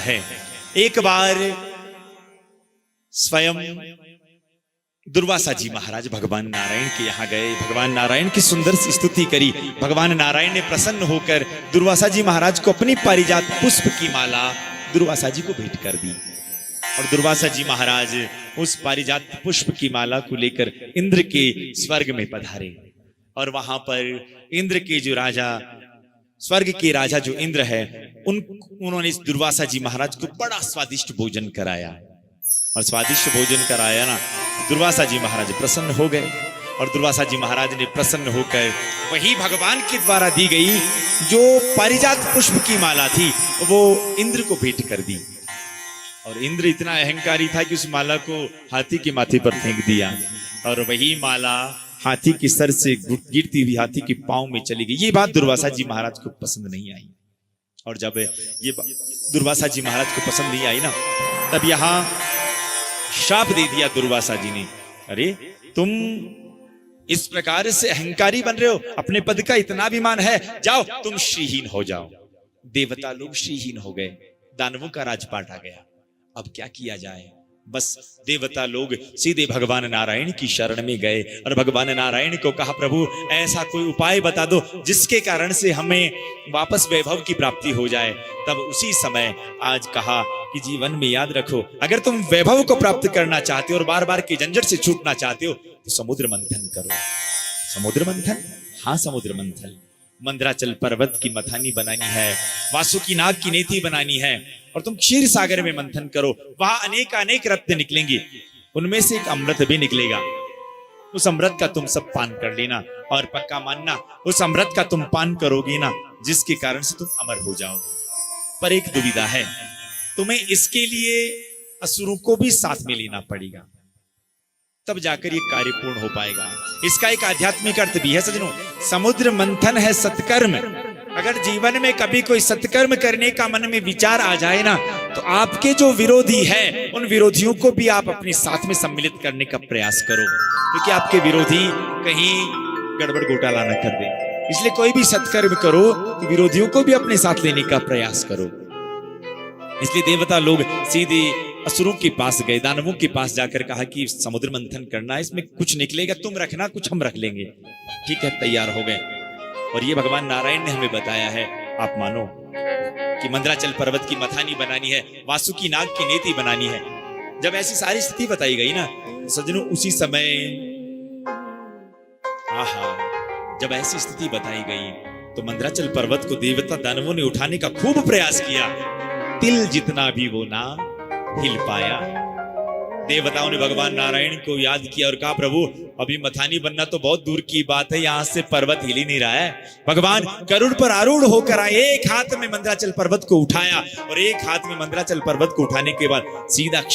है। एक बार स्वयं दुर्वासा जी महाराज भगवान नारायण के यहाँ गए, भगवान नारायण की सुंदर सी स्तुति करी। भगवान नारायण ने प्रसन्न होकर दुर्वासा जी महाराज को अपनी पारिजात पुष्प की माला दुर्वासा जी को भेंट कर दी। और दुर्वासा जी महाराज उस पारिजात पुष्प की माला को लेकर इंद्र के स्वर्ग में पधारे। और वहां पर इंद्र के जो राजा, स्वर्ग के राजा जो इंद्र है, उन्होंने इस दुर्वासा जी महाराज को बड़ा स्वादिष्ट भोजन कराया। और स्वादिष्ट भोजन कराया ना, दुर्वासा जी महाराज प्रसन्न हो गए। और दुर्वासा जी महाराज ने प्रसन्न होकर वही भगवान के द्वारा दी गई जो पारिजात पुष्प की माला थी वो इंद्र को भेंट कर दी। और इंद्र इतना अहंकारी था कि उस माला को हाथी के माथे पर फेंक दिया। और वही माला हाथी के सर से गिरती हुई हाथी के पांव में चली गई। ये बात दुर्वासा जी महाराज को पसंद नहीं आई। और जब ये दुर्वासा जी महाराज को पसंद नहीं आई ना, तब यहां शाप दे दिया दुर्वासा जी ने, अरे तुम इस प्रकार से अहंकारी बन रहे हो, अपने पद का इतना अभिमान है, जाओ तुम श्रीहीन हो जाओ। देवता लोग श्रीहीन हो गए, दानवों का राजपाट आ गया। अब क्या किया जाए? बस देवता लोग सीधे भगवान नारायण की शरण में गए और भगवान नारायण को कहा, प्रभु ऐसा कोई उपाय बता दो जिसके कारण से हमें वापस वैभव की प्राप्ति हो जाए। तब उसी समय आज कहा कि जीवन में याद रखो, अगर तुम वैभव को प्राप्त करना चाहते हो और बार बार के झंझट से छूटना चाहते हो तो समुद्र मंथन करो। समुद्र मंथन? हाँ, समुद्र मंथन। मंदराचल पर्वत की मथानी बनानी है, वासुकी नाग की नेति बनानी है और तुम क्षीर सागर में मंथन करो। वहां अनेक अनेक रत्न निकलेंगे, उनमें से एक अमृत भी निकलेगा। उस अमृत का तुम सब पान कर लेना और पक्का मानना, उस अमृत का तुम पान करोगे ना, जिसके कारण से तुम अमर हो जाओगे। पर एक दुविधा है, तुम्हें इसके लिए असुरों को भी साथ में लेना पड़ेगा, तब जाकर ये कार्य पूर्ण हो पाएगा। इसका एक आध्यात्मिक अर्थ भी है सज्जनों। समुद्र मंथन है सत्कर्म। अगर जीवन में कभी कोई सत्कर्म करने का मन में विचार आ जाए ना, तो आपके जो विरोधी है उन विरोधियों को भी आप अपने साथ में सम्मिलित करने का प्रयास करो, क्योंकि आपके विरोधी कहीं गड़बड़ घोटाला न कर दे। इसलिए कोई भी सत्कर्म करो तो विरोधियों को भी अपने साथ लेने का प्रयास करो। इसलिए देवता लोग सीधे असुरों के पास गए, दानवों के पास जाकर कहा कि समुद्र मंथन करना है, इसमें कुछ निकलेगा, तुम रखना, कुछ हम रख लेंगे। ठीक है, तैयार हो गए। और ये भगवान नारायण ने हमें बताया है, आप मानो कि मंदराचल पर्वत की मथानी बनानी है, वासुकी नाग की नेति बनानी है। जब ऐसी सारी स्थिति बताई गई ना सज्जनों, उसी समय जब ऐसी स्थिति बताई गई तो मंदराचल पर्वत को देवता दानवों ने उठाने का खूब प्रयास किया, तिल जितना भी वो ना हिल पाया। देवताओं ने भगवान नारायण को याद किया और कहा, प्रभु अभी मथानी बनना तो बहुत दूर की बात है, यहां से पर्वत हिल ही नहीं रहा है। भगवान गरुड़ पर आरूढ़ होकर आए, एक हाथ में मंदराचल पर्वत को उठाया और एक हाथ में मंदराचल पर्वत को उठाने के बाद सीधा